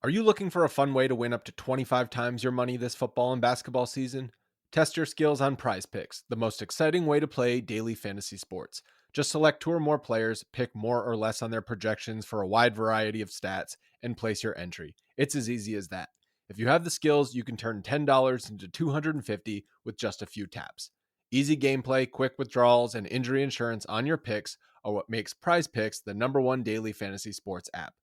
Are you looking for a fun way to win up to 25 times your money this football and basketball season? Test your skills on Prize Picks, the most exciting way to play daily fantasy sports. Just select two or more players, pick more or less on their projections for a wide variety of stats, and place your entry. It's as easy as that. If you have the skills, you can turn $10 into $250 with just a few taps. Easy gameplay, quick withdrawals, and injury insurance on your picks are what makes Prize Picks the #1 daily fantasy sports app.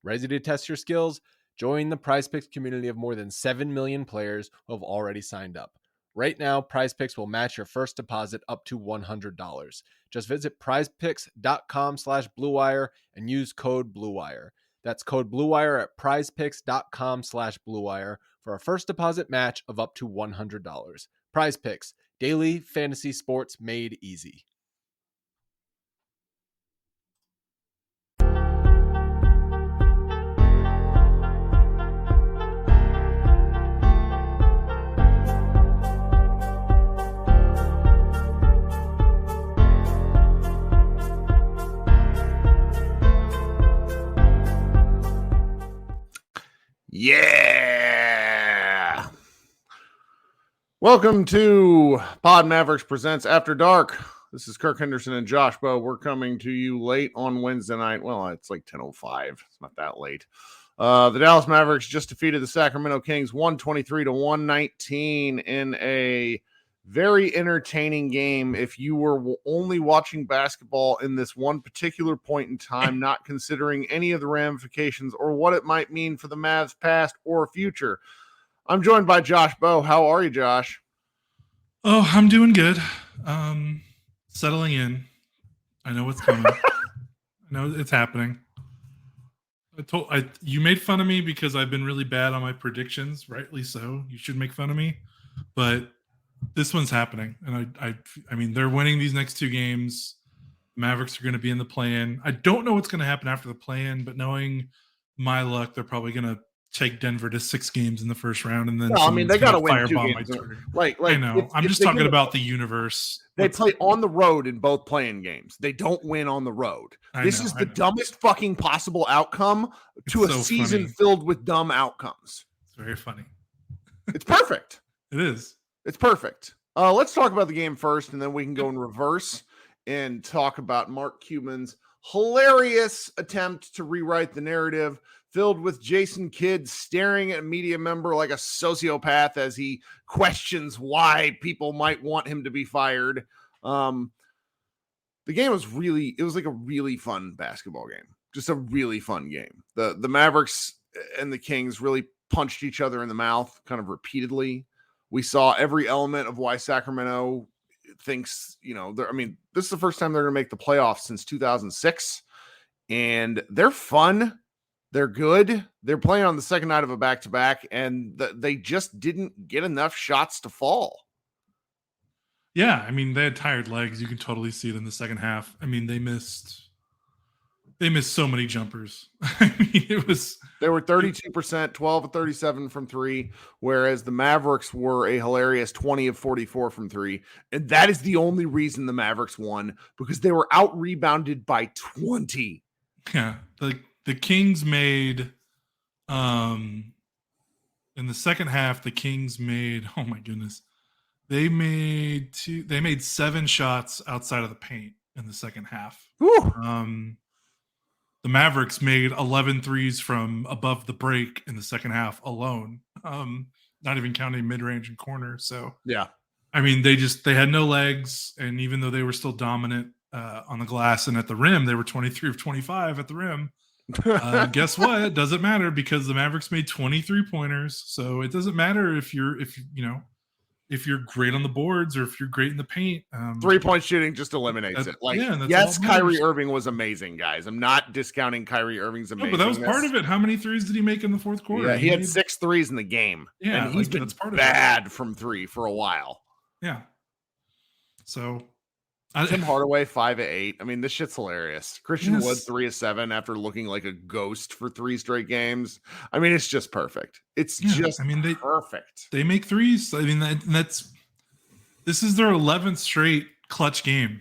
Ready to test your skills? Join the PrizePicks community of more than 7 million players who have already signed up. Right now, PrizePicks will match your first deposit up to $100. Just visit prizepicks.com/bluewire and use code BLUEWIRE. That's code BLUEWIRE at prizepicks.com/bluewire for a first deposit match of up to $100. PrizePicks, daily fantasy sports made easy. Yeah! Welcome to Pod Mavericks Presents After Dark. This is Kirk Henderson and Josh Bowe. We're coming to you late on Wednesday night. Well, it's like 10:05. It's not that late. The Dallas Mavericks just defeated the Sacramento Kings 123-119 in a very entertaining game. If you were only watching basketball in this one particular point in time, not considering any of the ramifications or what it might mean for the Mavs past or future. I'm joined by Josh Bowe. How are you, Josh? Oh, I'm doing good. Settling in. I know what's coming. I know it's happening. You made fun of me because I've been really bad on my predictions, rightly so. You should make fun of me, but this one's happening, and I mean, they're winning these next two games. Mavericks are going to be in the play-in. I don't know what's going to happen after the play-in, but knowing my luck, they're probably going to take Denver to 6 games in the first round, and then they got to win 2 games. Like I know. I'm just talking about the universe. They play on the road in both play-in games. They don't win on the road. This is the dumbest fucking possible outcome to a season filled with dumb outcomes. It's very funny. It's perfect. It is. It's perfect. Let's talk about the game first, and then we can go in reverse and talk about Mark Cuban's hilarious attempt to rewrite the narrative, filled with Jason Kidd staring at a media member like a sociopath as he questions why people might want him to be fired. The game was it was like a really fun basketball game. Just a really fun game. The Mavericks and the Kings really punched each other in the mouth kind of repeatedly. We saw every element of why Sacramento thinks, this is the first time they're going to make the playoffs since 2006. And they're fun. They're good. They're playing on the second night of a back-to-back, and they just didn't get enough shots to fall. Yeah, I mean, they had tired legs. You can totally see it in the second half. I mean, they missed so many jumpers. I mean, they were 32%, 12 of 37 from 3, whereas the Mavericks were a hilarious 20 of 44 from 3. And that is the only reason the Mavericks won, because they were out-rebounded by 20. Yeah, the Kings made in the second half, the Kings made, oh my goodness, they made 7 shots outside of the paint in the second half. The Mavericks made 11 threes from above the break in the second half alone, not even counting mid-range and corner. So, yeah, I mean, they had no legs, and even though they were still dominant on the glass and at the rim, they were 23 of 25 at the rim. Guess what? It doesn't matter because the Mavericks made 23 pointers. So it doesn't matter if you're great on the boards or if you're great in the paint. 3-point shooting just eliminates it. Yes, Kyrie Irving was amazing, guys. I'm not discounting Kyrie Irving's amazing. No, but that was part of it. How many threes did he make in the fourth quarter? Yeah, he had 6 threes in the game. Yeah, and he's been bad from 3 for a while. Yeah. So Tim Hardaway 5 of 8. I mean, this shit's hilarious. Christian Wood 3 of 7 after looking like a ghost for 3 straight games. I mean, it's just perfect. It's perfect. They make threes. I mean, this is their 11th straight clutch game.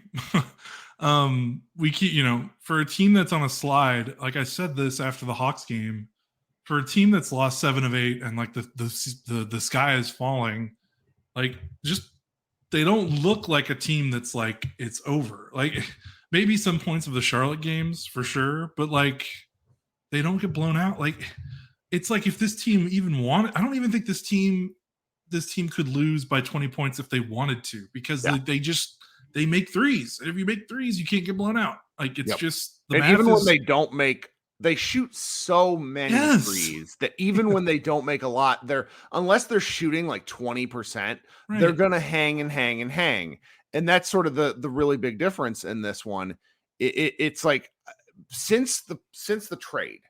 We keep, for a team that's on a slide. Like I said this after the Hawks game, for a team that's lost 7 of 8 and like the sky is falling, like just they don't look like a team that's like it's over. Like maybe some points of the Charlotte games for sure, but like they don't get blown out. Like it's like if this team even wanted, I don't even think this team could lose by 20 points if they wanted to, because they make threes. And if you make threes, you can't get blown out. Like it's just the and even when they don't make, they shoot so many threes that even when they don't make a lot, unless they're shooting like 20%, they're gonna hang and hang and hang. And that's sort of the really big difference in this one. It's like since the trade,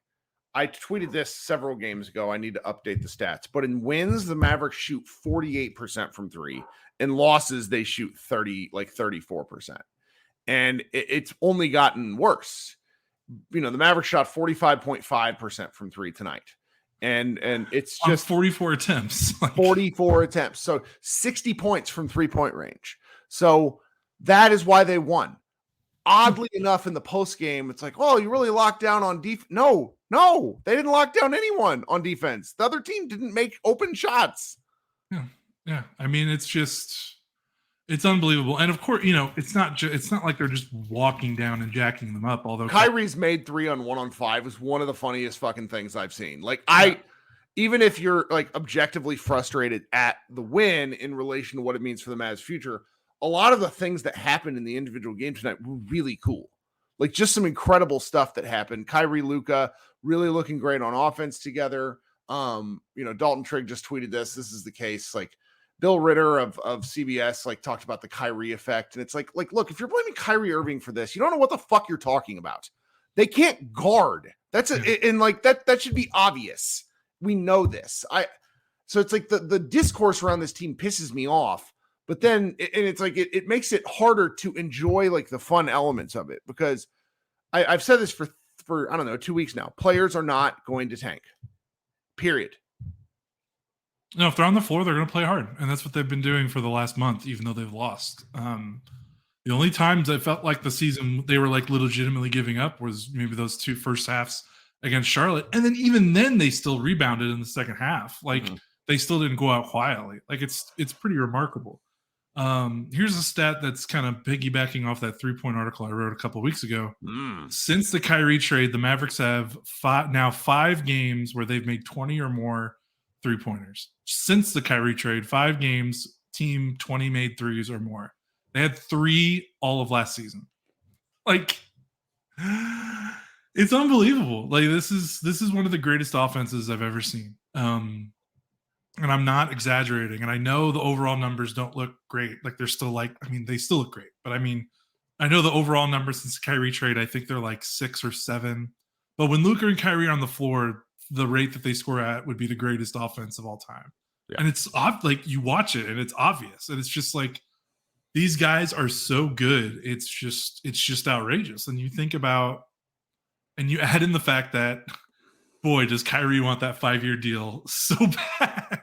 I tweeted this several games ago. I need to update the stats, but in wins, the Mavericks shoot 48% from three. In losses, they shoot 34%. And it's only gotten worse. You know, the Mavericks shot 45.5% from three tonight. And it's just 44 attempts. 44 attempts. So 60 points from 3-point range. So that is why they won. Oddly enough, in the post game, it's like, oh, you really locked down on defense. No, they didn't lock down anyone on defense. The other team didn't make open shots. Yeah. I mean, it's unbelievable. And of course, you know, it's not like they're just walking down and jacking them up. Although Kyrie's made 3 on 1-on-5 was one of the funniest fucking things I've seen. Like even if you're like objectively frustrated at the win in relation to what it means for the Mavs' future, a lot of the things that happened in the individual game tonight were really cool. Like just some incredible stuff that happened. Kyrie, Luka really looking great on offense together. You know, Dalton Trigg just tweeted this. This is the case. Like Bill Ritter of CBS like talked about the Kyrie effect. And it's like, look, if you're blaming Kyrie Irving for this, you don't know what the fuck you're talking about. They can't guard. That's and like that should be obvious. We know this. So it's like the discourse around this team pisses me off. But then, and it's like, it makes it harder to enjoy like the fun elements of it, because I've said this for, I don't know, 2 weeks now. Players are not going to tank, period. No, if they're on the floor, they're going to play hard. And that's what they've been doing for the last month, even though they've lost. The only times I felt like the season they were like legitimately giving up was maybe those 2 first halves against Charlotte. And then even then they still rebounded in the second half. Like they still didn't go out quietly. Like it's pretty remarkable. Here's a stat that's kind of piggybacking off that 3-point article I wrote a couple of weeks ago. Since the Kyrie trade, the Mavericks have 5 games where they've made 20 or more 3-pointers. Since the Kyrie trade, 5 games, team 20 made threes or more. They had 3 all of last season. Like, it's unbelievable. Like this is one of the greatest offenses I've ever seen. And I'm not exaggerating. And I know the overall numbers don't look great. Like they're still like, I mean, they still look great. But I mean, I know the overall numbers since the Kyrie trade, I think they're like 6 or 7. But when Luka and Kyrie are on the floor, the rate that they score at would be the greatest offense of all time. Yeah. And it's like you watch it and it's obvious. And it's just like, these guys are so good. It's just outrageous. And you think about, and you add in the fact that, boy, does Kyrie want that 5-year deal so bad.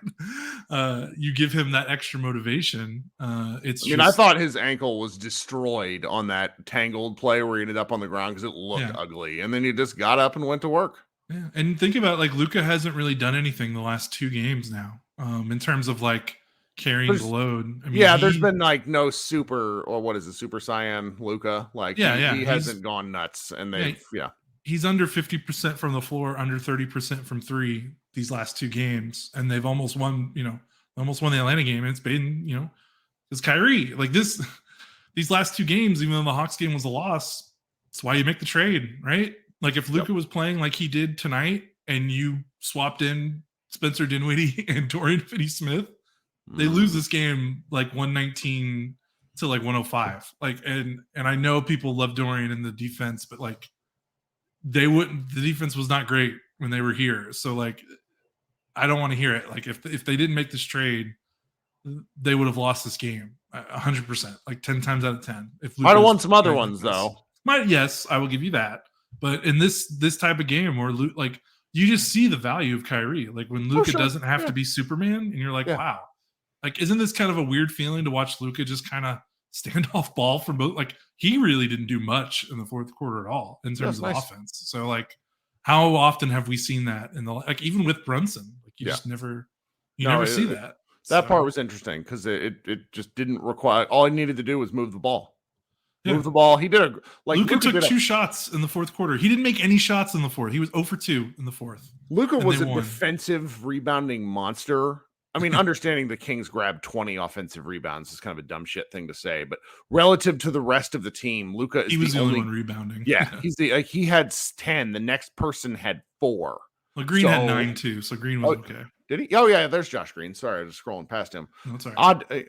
You give him that extra motivation. I thought his ankle was destroyed on that tangled play where he ended up on the ground because it looked ugly. And then he just got up and went to work. Yeah. And think about like Luka hasn't really done anything the last 2 games now in terms of like carrying the load. I mean, there's been like no super, or what is it, Super Saiyan Luka? Like he hasn't gone nuts. And he's under 50% from the floor, under 30% from 3 these last 2 games. And they've almost won the Atlanta game. And it's been, it's Kyrie. Like these last 2 games, even though the Hawks game was a loss, that's why you make the trade, right? Like if Luka was playing like he did tonight and you swapped in Spencer Dinwiddie and Dorian Finney-Smith, they lose this game like 119 to like 105. Like, and I know people love Dorian in the defense, but like, the defense was not great when they were here. So like, I don't want to hear it. Like if they didn't make this trade, they would have lost this game 100%, like 10 times out of 10. If might have won some other ones though. Yes, I will give you that. But in this type of game where like you just see the value of Kyrie, like when Luka doesn't have to be Superman and you're like, wow, like, isn't this kind of a weird feeling to watch Luka just kind of stand off ball for both? Like he really didn't do much in the fourth quarter at all in terms of offense. So like, How often have we seen that in the like even with Brunson? Like you Yeah. just never No, see that. That part was interesting because it just didn't require. All he needed to do was move the ball. Yeah. Move the ball. He did Luka took 2 shots in the fourth quarter. He didn't make any shots in the fourth. He was 0 for 2 in the fourth. Luka was a defensive rebounding monster. I mean, understanding the Kings grabbed 20 offensive rebounds is kind of a dumb shit thing to say, but relative to the rest of the team, Luka is he was the only one rebounding. Yeah, he's he had 10. The next person had 4. Well, Green had 9 too, so Green was okay. Did he? Oh yeah, there's Josh Green. Sorry, I was scrolling past him. No, that's all right.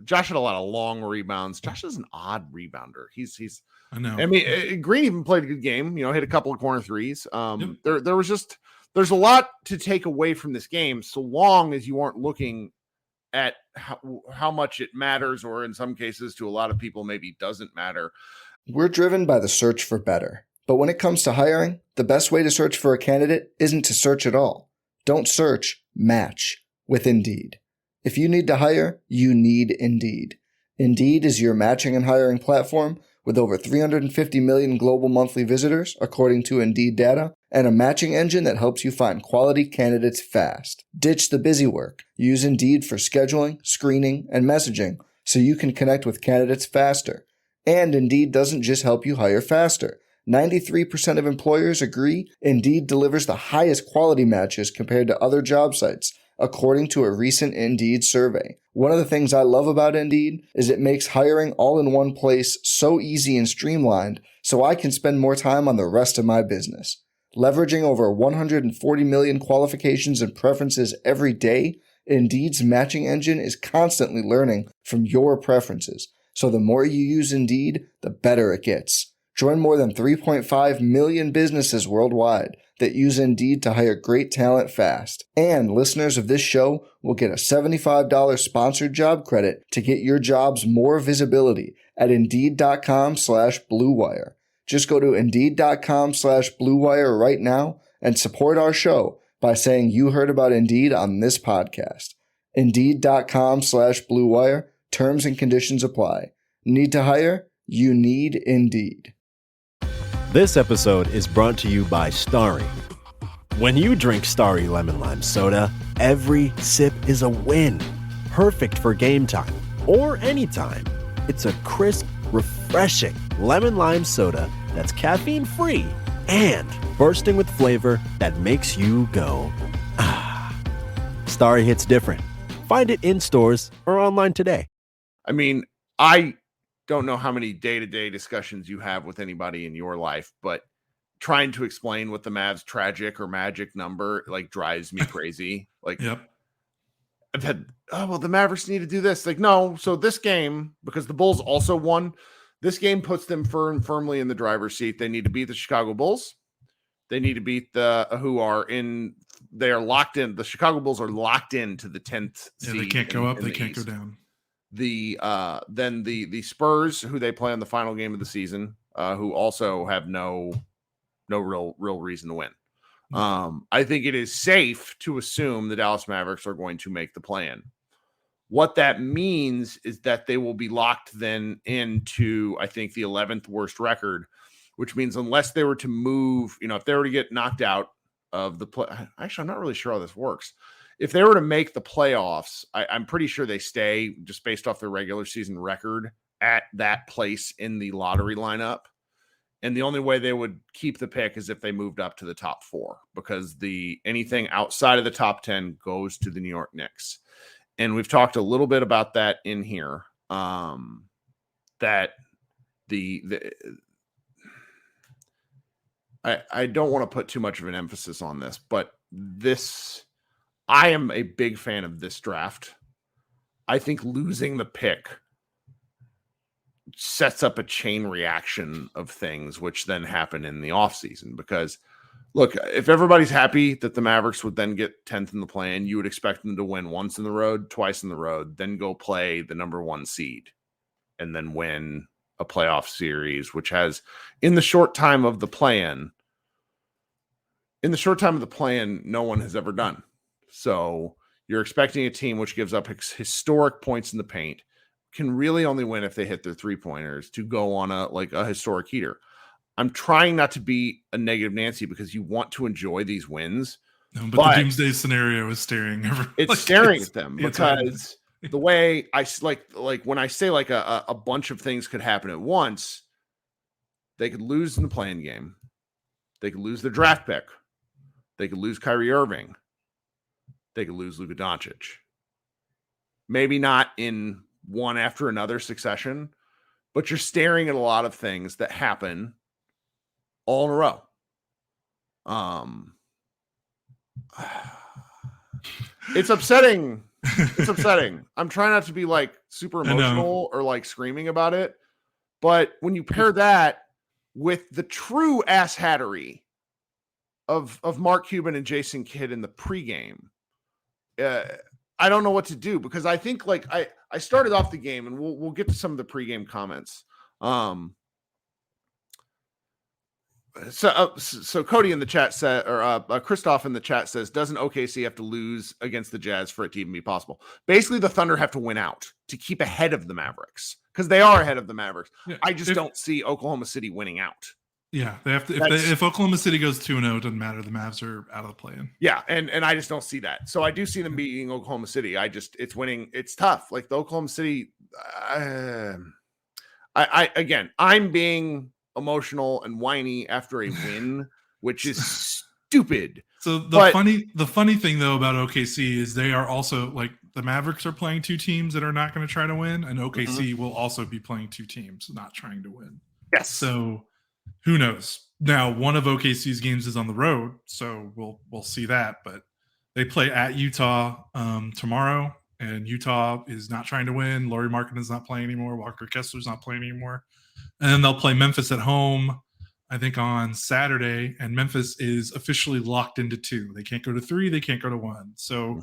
Josh had a lot of long rebounds. Josh is an odd rebounder. He's. I know. I mean, Green even played a good game. Hit a couple of corner threes. There was just there's a lot to take away from this game, so long as you aren't looking at how much it matters, or in some cases, to a lot of people, maybe doesn't matter. We're driven by the search for better. But when it comes to hiring, the best way to search for a candidate isn't to search at all. Don't search, match with Indeed. If you need to hire, you need Indeed. Indeed is your matching and hiring platform with over 350 million global monthly visitors, according to Indeed data, and a matching engine that helps you find quality candidates fast. Ditch the busy work. Use Indeed for scheduling, screening, and messaging so you can connect with candidates faster. And Indeed doesn't just help you hire faster. 93% of employers agree Indeed delivers the highest quality matches compared to other job sites, according to a recent Indeed survey. One of the things I love about Indeed is it makes hiring all in one place so easy and streamlined so I can spend more time on the rest of my business. Leveraging over 140 million qualifications and preferences every day, Indeed's matching engine is constantly learning from your preferences. So the more you use Indeed, the better it gets. Join more than 3.5 million businesses worldwide that use Indeed to hire great talent fast. And listeners of this show will get a $75 sponsored job credit to get your jobs more visibility at Indeed.com/Blue Wire. Just go to Indeed.com/Blue Wire right now and support our show by saying you heard about Indeed on this podcast. Indeed.com/Blue Wire. Terms and conditions apply. Need to hire? You need Indeed. This episode is brought to you by Starry. When you drink Starry Lemon Lime Soda, every sip is a win. Perfect for game time or anytime. It's a crisp, refreshing lemon lime soda that's caffeine-free and bursting with flavor that makes you go, ah. Starry hits different. Find it in stores or online today. I mean, I don't know how many day-to-day discussions you have with anybody in your life, but trying to explain what the Mavs tragic or magic number like drives me crazy. Like, yep. I've had, the Mavericks need to do this. Like, no. So this game, because the Bulls also won, this game puts them firmly in the driver's seat. They need to beat the Chicago Bulls. They need to beat they are locked in. The Chicago Bulls are locked into the 10th seed. They can't go up. They can't go down. Then the Spurs, who they play on the final game of the season, who also have no real reason to win. I think it is safe to assume the Dallas Mavericks are going to make the play-in. What that means is that they will be locked then into, I think, the 11th worst record, which means unless they were to move, if they were to get knocked out of the play, actually, I'm not really sure how this works. If they were to make the playoffs, I'm pretty sure they stay just based off their regular season record at that place in the lottery lineup. And the only way they would keep the pick is if they moved up to the top 4, because anything outside of the top 10 goes to the New York Knicks. And we've talked a little bit about that in here. That I don't want to put too much of an emphasis on this, but I am a big fan of this draft. I think losing the pick sets up a chain reaction of things which then happen in the offseason. Because, look, if everybody's happy that the Mavericks would then get 10th in the play-in, you would expect them to win once in the road, twice in the road, then go play the number 1 seed, and then win a playoff series, which has, in the short time of the play-in, no one has ever done. So you're expecting a team which gives up historic points in the paint, can really only win if they hit their 3-pointers, to go on a historic heater. I'm trying not to be a negative Nancy because you want to enjoy these wins. No, but the doomsday scenario is staring it's staring at them because the way I like when I say like a bunch of things could happen at once, they could lose in the playing game. They could lose their draft pick. They could lose Kyrie Irving. They could lose Luka Doncic. Maybe not in one after another succession, but you're staring at a lot of things that happen all in a row. It's upsetting. It's upsetting. I'm trying not to be like super emotional or like screaming about it, but when you pair that with the true asshattery of Mark Cuban and Jason Kidd in the pregame, I don't know what to do because I think like I started off the game and we'll get to some of the pregame comments. So Cody in the chat said, or Christoph in the chat says, doesn't OKC have to lose against the Jazz for it to even be possible? Basically, the Thunder have to win out to keep ahead of the Mavericks because they are ahead of the Mavericks. Yeah, I just don't see Oklahoma City winning out. Yeah, they have to. If Oklahoma City goes 2-0, it doesn't matter. The Mavs are out of the play-in. Yeah, and I just don't see that. So I do see them beating Oklahoma City. It's winning. It's tough. Like the Oklahoma City. I'm being emotional and whiny after a win, which is stupid. So the funny thing though about OKC is they are also like the Mavericks are playing two teams that are not going to try to win, and OKC will also be playing two teams not trying to win. Yes. So who knows? Now one of OKC's games is on the road, so we'll see that. But they play at Utah tomorrow, and Utah is not trying to win. Lauri Markkanen is not playing anymore. Walker Kessler's not playing anymore. And then they'll play Memphis at home, I think, on Saturday. And Memphis is officially locked into 2. They can't go to 3. They can't go to 1. So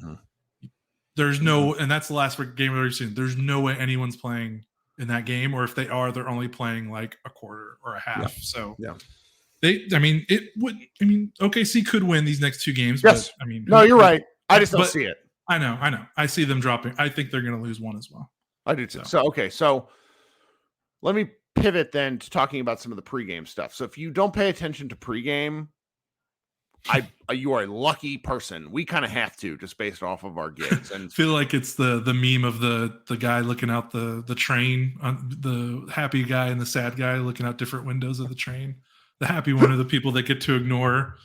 there's no – and that's the last game of the season. There's no way anyone's playing in that game. Or if they are, they're only playing like a quarter or a half. Yeah. So OKC could win these next 2 games. Yes. But, no, you're right. I just don't see it. I know. I see them dropping. I think they're going to lose 1 as well. I do too. So let me pivot then to talking about some of the pregame stuff. So if you don't pay attention to pregame, you are a lucky person. We kind of have to, just based off of our gigs. And feel like it's the meme of the guy looking out the train, the happy guy and the sad guy looking out different windows of the train. The happy one are the people that get to ignore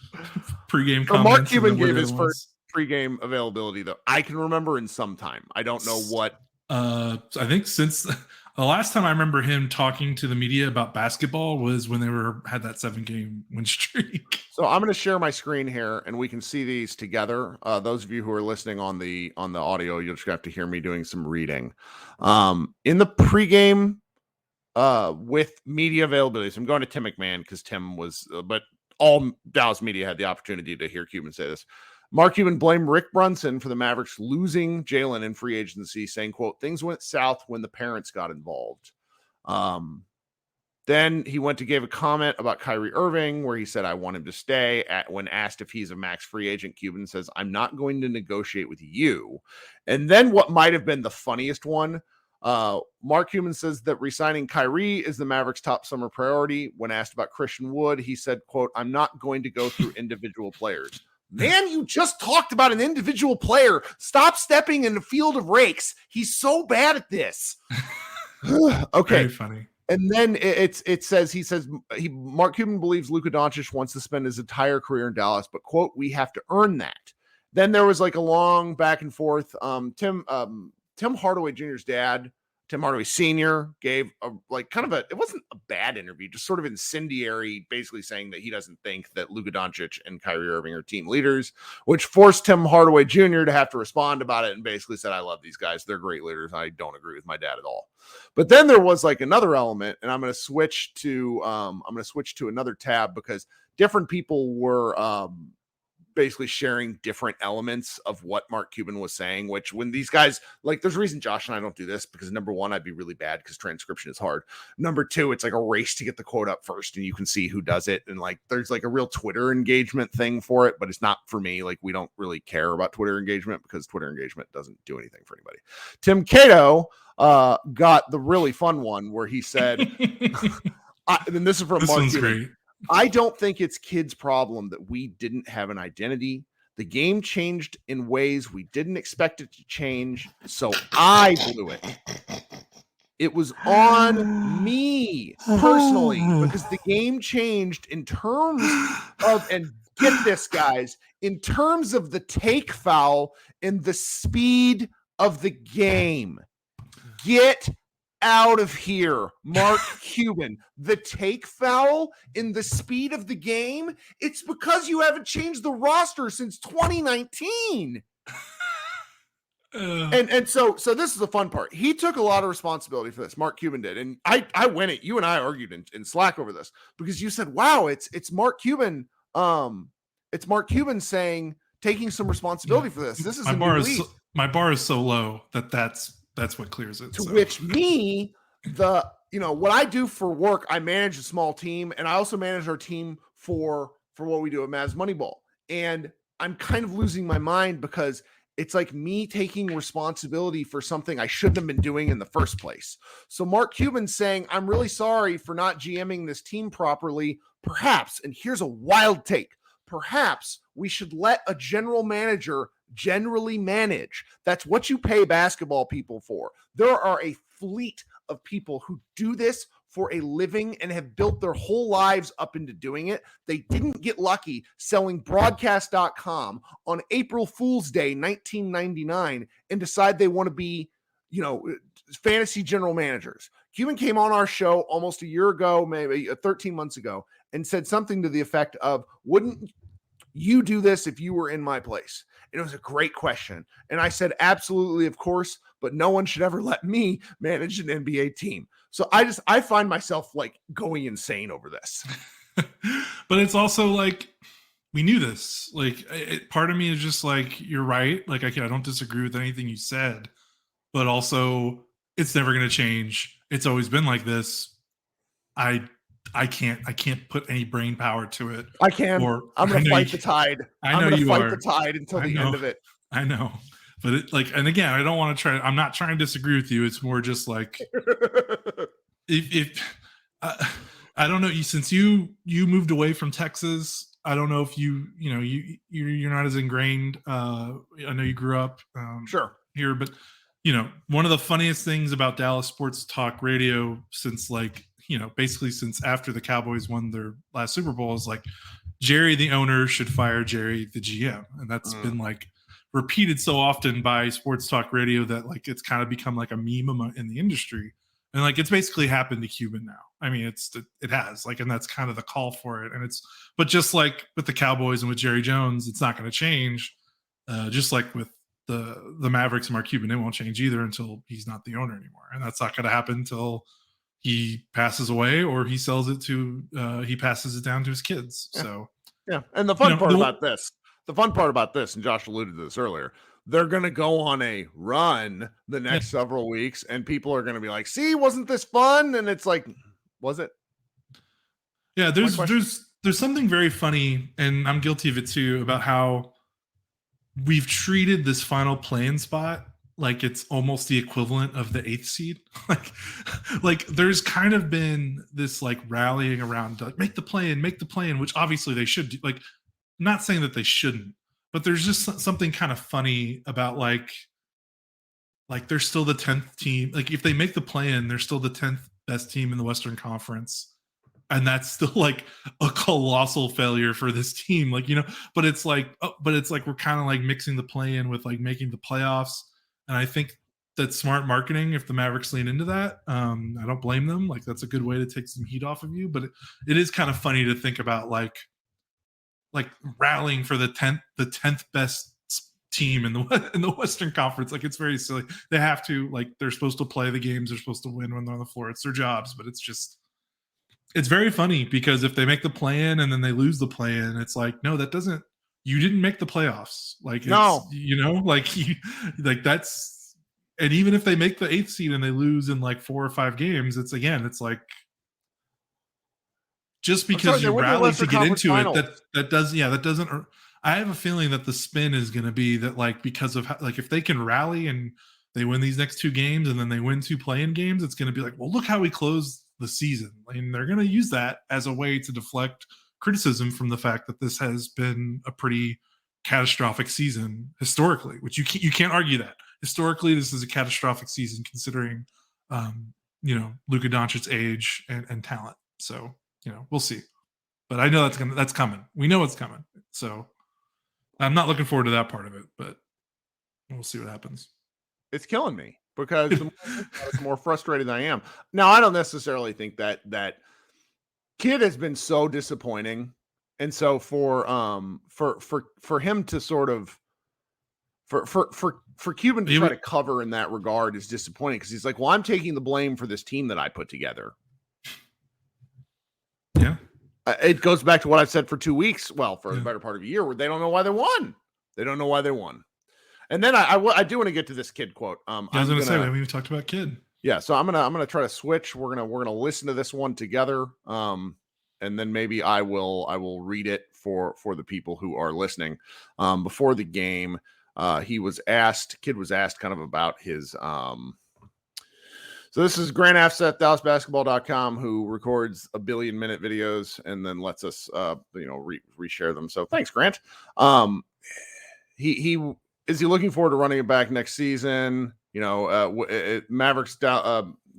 pregame comments. Mark Cuban gave his first pregame availability, though. I can remember in some time. I don't know what. I think since the last time I remember him talking to the media about basketball was when they had that 7-game win streak. So I'm going to share my screen here, and we can see these together. Those of you who are listening on the audio, you'll just have to hear me doing some reading. In the pregame with media availability, so I'm going to Tim McMahon because Tim was, but all Dallas media had the opportunity to hear Cuban say this. Mark Cuban blamed Rick Brunson for the Mavericks losing Jalen in free agency, saying, quote, things went south when the parents got involved. Then he went to give a comment about Kyrie Irving where he said, I want him to stay. When asked if he's a max free agent, Cuban says, I'm not going to negotiate with you. And then what might have been the funniest one, Mark Cuban says that re-signing Kyrie is the Mavericks' top summer priority. When asked about Christian Wood, he said, quote, I'm not going to go through individual players. Man, you just talked about an individual player. Stop stepping in the field of rakes. He's so bad at this. Okay. Very funny. And then it says, Mark Cuban believes Luka Doncic wants to spend his entire career in Dallas, but quote, we have to earn that. Then there was like a long back and forth. Tim Hardaway Jr.'s dad, Tim Hardaway Sr. gave it wasn't a bad interview, just sort of incendiary, basically saying that he doesn't think that Luka Doncic and Kyrie Irving are team leaders, which forced Tim Hardaway Jr. to have to respond about it and basically said, I love these guys. They're great leaders. I don't agree with my dad at all. But then there was like another element, and I'm going to switch to another tab because different people were basically sharing different elements of what Mark Cuban was saying, which when these guys, like, there's a reason Josh and I don't do this because number one, I'd be really bad because transcription is hard. Number two, it's like a race to get the quote up first and you can see who does it. And like, there's like a real Twitter engagement thing for it, but it's not for me. Like, we don't really care about Twitter engagement because Twitter engagement doesn't do anything for anybody. Tim Cato got the really fun one where he said, and this is from Mark Cuban. I don't think it's kids' problem that we didn't have an identity. The game changed in ways we didn't expect it to change, so I blew it. It was on me personally because the game changed in terms of, and get this, guys, in terms of the take foul and the speed of the game. Get out of here, Mark Cuban. The take foul in the speed of the game, it's because you haven't changed the roster since 2019. And so this is the fun part. He took a lot of responsibility for this. Mark Cuban did. And I went at you and I argued in Slack over this because you said, wow, it's Mark Cuban. It's Mark Cuban taking some responsibility for this. This is my bar is so low that's what clears it. To which me, what I do for work, I manage a small team, and I also manage our team for what we do at Mavs Moneyball. And I'm kind of losing my mind because it's like me taking responsibility for something I shouldn't have been doing in the first place. So Mark Cuban's saying, I'm really sorry for not GMing this team properly. Perhaps, and here's a wild take, perhaps we should let a general manager generally manage. That's what you pay basketball people for. There are a fleet of people who do this for a living and have built their whole lives up into doing it. They didn't get lucky selling broadcast.com on April Fool's Day, 1999, and decide they want to be, fantasy general managers. Cuban came on our show almost a year ago, maybe 13 months ago, and said something to the effect of, wouldn't you do this if you were in my place? And it was a great question. And I said, absolutely, of course, but no one should ever let me manage an NBA team. So I find myself like going insane over this. But it's also like, we knew this. Like, part of me is just like, you're right. Like, I don't disagree with anything you said, but also it's never going to change. It's always been like this. I can't put any brain power to it. I can. I'm going to fight the tide. I'm going to fight the tide until the end of it. I know. But and again, I don't want to try. I'm not trying to disagree with you. It's more just like, if I don't know, since you moved away from Texas, I don't know if you're not as ingrained. I know you grew up here, but one of the funniest things about Dallas sports talk radio since basically since after the Cowboys won their last Super Bowl is like, Jerry, the owner, should fire Jerry, the GM. And that's been repeated so often by sports talk radio that it's kind of become like a meme in the industry. And it's basically happened to Cuban now. I mean, it has and that's kind of the call for it. And but just like with the Cowboys and with Jerry Jones, it's not going to change. Just like with the Mavericks and Mark Cuban, it won't change either until he's not the owner anymore. And that's not going to happen until he passes away or he sells it he passes it down to his kids. Yeah. So, yeah. And the fun part about this, and Josh alluded to this earlier, they're going to go on a run the next several weeks and people are going to be like, see, wasn't this fun? And it's like, was it? Yeah. There's something very funny, and I'm guilty of it too, about how we've treated this final play-in spot like it's almost the equivalent of the 8th seed. like there's kind of been this rallying around make the play-in, which obviously they should do. I'm not saying that they shouldn't, but there's just something kind of funny about they're still the 10th team. If they make the play-in, they're still the 10th best team in the Western Conference. And that's still a colossal failure for this team. But it's we're kind of mixing the play-in with making the playoffs. And I think that's smart marketing if the Mavericks lean into that. I don't blame them. That's a good way to take some heat off of you. But it is kind of funny to think about rallying for the 10th best team in the Western Conference. It's very silly. They have to they're supposed to play the games. They're supposed to win when they're on the floor. It's their jobs. But it's very funny because if they make the play-in and then they lose the play-in, it's no, that doesn't. You didn't make the playoffs. No. That's, and even if they make the 8th seed and they lose in 4 or 5 games, just because you rallied to get into it, that doesn't, I have a feeling that the spin is going to be that because of how, if they can rally and they win these next 2 games and then they win 2 play-in games, it's going to be well, look how we closed the season. And they're going to use that as a way to deflect criticism from the fact that this has been a pretty catastrophic season historically, which you can't argue that. Historically, this is a catastrophic season considering, Luka Doncic's age and talent. So, we'll see. But I know that's coming. We know it's coming. So I'm not looking forward to that part of it, but we'll see what happens. It's killing me because the more I think about it, the more frustrated I am. Now, I don't necessarily think that kid has been so disappointing. And so for him to sort of for Cuban to try to cover in that regard is disappointing because he's like, well, I'm taking the blame for this team that I put together. Yeah. It goes back to what I've said for 2 weeks. Well, for the better part of a year, where they don't know why they won. They don't know why they won. And then I do want to get to this kid quote. I was going to say we haven't even talked about kid. Yeah, so I'm gonna try to switch. We're gonna listen to this one together. And then maybe I will read it for the people who are listening. Before the game, kid was asked kind of about his So this is Grant Affseth, DallasBasketball.com, who records 1 billion minute videos and then lets us, reshare them. So thanks, Grant. He is he looking forward to running it back next season? Mavericks.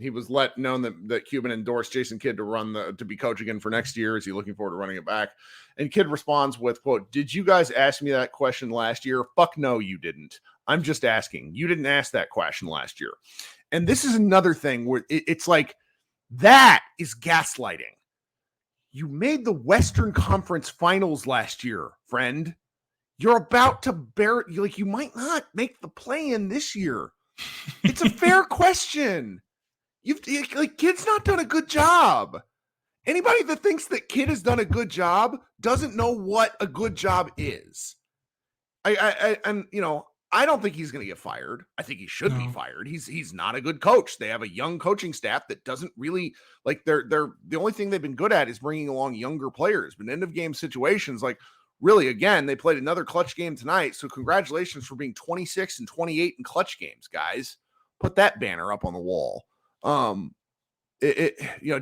He was known that Cuban endorsed Jason Kidd to be coach again for next year. Is he looking forward to running it back? And Kidd responds with, quote, "Did you guys ask me that question last year? Fuck no, you didn't. I'm just asking. You didn't ask that question last year." And this is another thing where it's like, that is gaslighting. You made the Western Conference Finals last year, friend. You're about to you might not make the play-in this year. It's a fair question. Kid's not done a good job. Anybody that thinks that Kidd has done a good job doesn't know what a good job is. I don't think he's going to get fired. I think he should be fired. He's not a good coach. They have a young coaching staff that doesn't really they're the only thing they've been good at is bringing along younger players. But end of game situations, really, again, they played another clutch game tonight. So congratulations for being 26 and 28 in clutch games, guys. Put that banner up on the wall.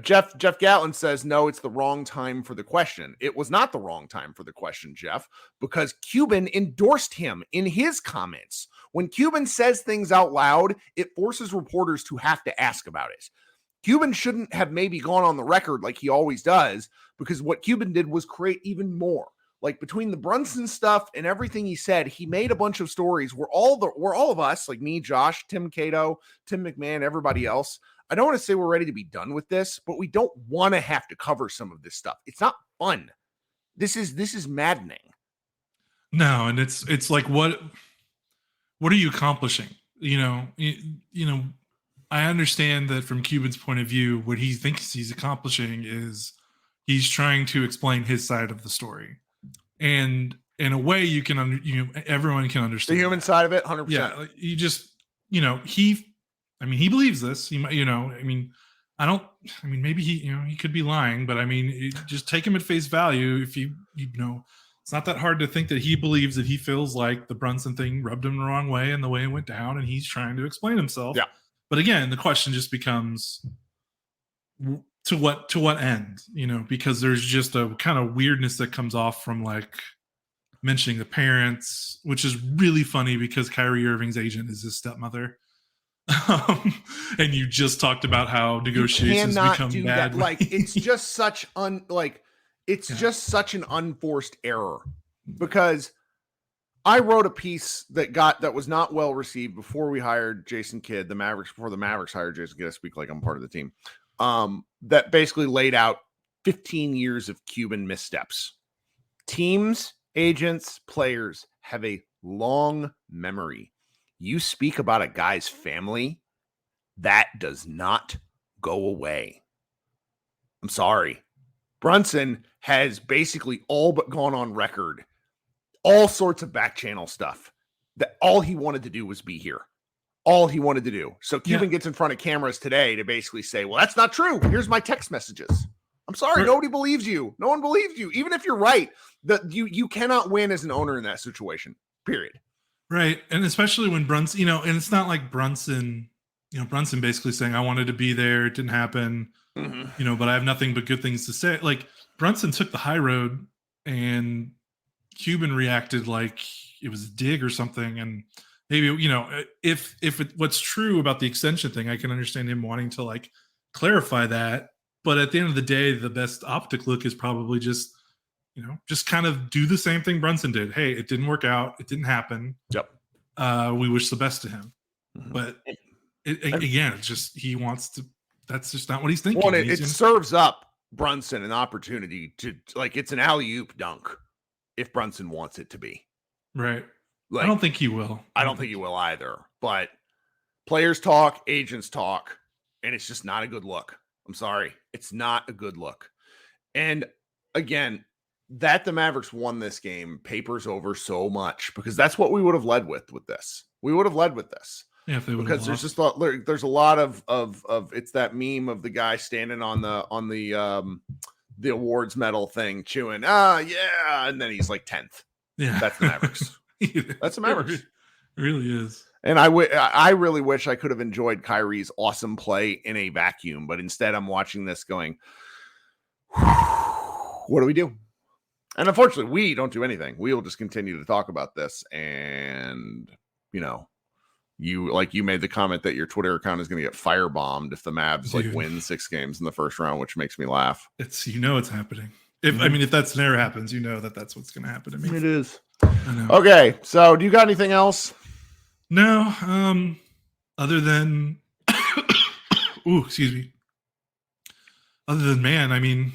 Jeff Gatlin says, no, it's the wrong time for the question. It was not the wrong time for the question, Jeff, because Cuban endorsed him in his comments. When Cuban says things out loud, it forces reporters to have to ask about it. Cuban shouldn't have maybe gone on the record like he always does, because what Cuban did was create even more. Between the Brunson stuff and everything he said, he made a bunch of stories where all of us, like me, Josh, Tim Cato, Tim McMahon, everybody else, I don't want to say we're ready to be done with this, but we don't want to have to cover some of this stuff. It's not fun. This is maddening. No, and it's like, what are you accomplishing? I understand that from Cuban's point of view, what he thinks he's accomplishing is he's trying to explain his side of the story. And in a way, everyone can understand the human side of it, 100%. Yeah, you just, he believes this. Maybe he could be lying, but just take him at face value. If it's not that hard to think that he believes that he feels like the Brunson thing rubbed him the wrong way and the way it went down, and he's trying to explain himself. Yeah. But again, the question just becomes, to what end? Because there's just a kind of weirdness that comes off from mentioning the parents, which is really funny because Kyrie Irving's agent is his stepmother. And you just talked about how negotiations become bad. It's just such just such an unforced error, because I wrote a piece that was not well received before we hired Jason Kidd, before the Mavericks hired Jason Kidd. I speak like I'm part of the team. That basically laid out 15 years of Cuban missteps. Teams, agents, players have a long memory. You speak about a guy's family, that does not go away. I'm sorry. Brunson has basically all but gone on record, all sorts of back channel stuff, that all he wanted to do was be here. All he wanted to do. So Cuban gets in front of cameras today to basically say, well, that's not true. Here's my text messages. I'm sorry. Nobody believes you. No one believes you. Even if you're right, you cannot win as an owner in that situation, period. Right. And especially when Brunson, and it's not like Brunson Brunson basically saying, I wanted to be there. It didn't happen, but I have nothing but good things to say. Like, Brunson took the high road and Cuban reacted like it was a dig or something. And maybe, if what's true about the extension thing, I can understand him wanting to like clarify that. But at the end of the day, the best optic look is probably just kind of do the same thing Brunson did. Hey, it didn't work out. It didn't happen. Yep. We wish the best to him. But again, it's just he wants to. That's just not what he's thinking. Well, it serves up Brunson an opportunity to, like, it's an alley-oop dunk if Brunson wants it to be. Right. Like, I don't think he will. I don't think he will either. But players talk, agents talk, and it's just not a good look. I'm sorry. It's not a good look. And again, that the Mavericks won this game papers over so much, because that's what we would have led with this. We would have led with this. Yeah, if they would, because there's just there's a lot of it's that meme of the guy standing on the awards medal thing chewing, yeah, and then he's like 10th. Yeah, that's the Mavericks. That's the Mavericks. It really is. And I really wish I could have enjoyed Kyrie's awesome play in a vacuum, but instead I'm watching this going, what do we do? And unfortunately, we don't do anything. We will just continue to talk about this. And, you made the comment that your Twitter account is going to get firebombed if the Mavs win 6 games in the first round, which makes me laugh. It's happening. If that scenario happens, that's what's going to happen to me. It is. Okay, so do you got anything else? No. Other than, excuse me. Other than, man,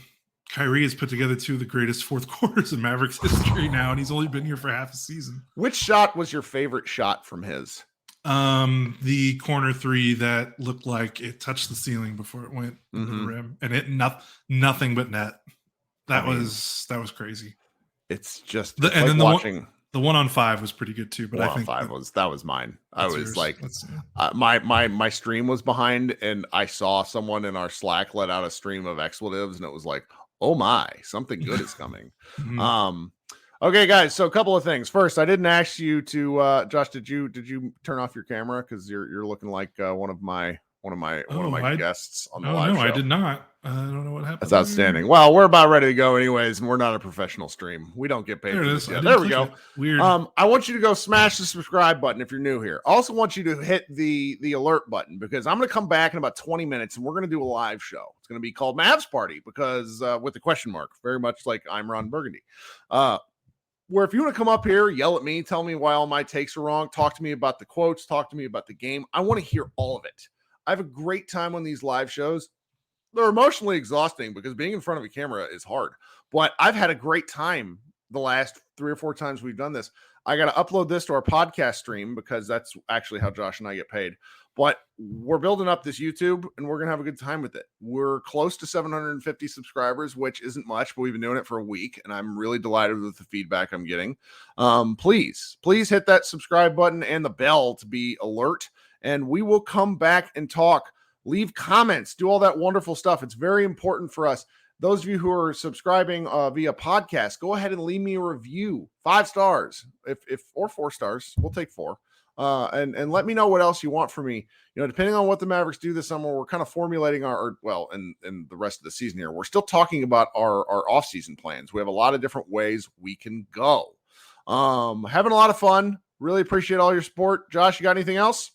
Kyrie has put together 2 of the greatest fourth quarters in Mavericks history now, and he's only been here for half a season. Which shot was your favorite shot from his? The corner 3 that looked like it touched the ceiling before it went into the rim, and it nothing but net. That was crazy. It's just watching. The 1-on-5 was pretty good too, but I think that was mine. I was yours. Like, my stream was behind, and I saw someone in our Slack let out a stream of expletives, and it was like, oh my, something good is coming. Okay, guys. So a couple of things. First, I didn't ask you to, Josh. Did you turn off your camera because you're looking like one of my guests on the live show? I did not. I don't know what happened. That's outstanding. Well, we're about ready to go anyways, and we're not a professional stream. We don't get paid for this yet. There we go. Weird. I want you to go smash the subscribe button if you're new here. I also want you to hit the alert button, because I'm going to come back in about 20 minutes, and we're going to do a live show. It's going to be called Mavs Party, because with the question mark, very much like I'm Ron Burgundy. Where if you want to come up here, yell at me, tell me why all my takes are wrong, talk to me about the quotes, talk to me about the game. I want to hear all of it. I have a great time on these live shows. They're emotionally exhausting because being in front of a camera is hard, but I've had a great time the last 3 or 4 times we've done this. I got to upload this to our podcast stream because that's actually how Josh and I get paid. But we're building up this YouTube, and we're going to have a good time with it. We're close to 750 subscribers, which isn't much, but we've been doing it for a week, and I'm really delighted with the feedback I'm getting. Please hit that subscribe button and the bell to be alert, and we will come back and talk. Leave comments, do all that wonderful stuff. It's very important for us. Those of you who are subscribing via podcast, go ahead and leave me a review. 5 stars, or 4 stars. We'll take 4. And let me know what else you want from me. Depending on what the Mavericks do this summer, we're kind of formulating and the rest of the season here. We're still talking about our off-season plans. We have a lot of different ways we can go. Having a lot of fun. Really appreciate all your support. Josh, you got anything else?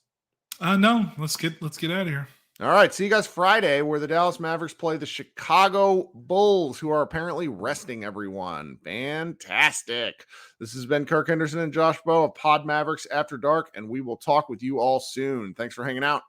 No. Let's get out of here. All right. See you guys Friday, where the Dallas Mavericks play the Chicago Bulls, who are apparently resting everyone. Fantastic. This has been Kirk Henderson and Josh Bowe of Pod Mavericks After Dark, and we will talk with you all soon. Thanks for hanging out.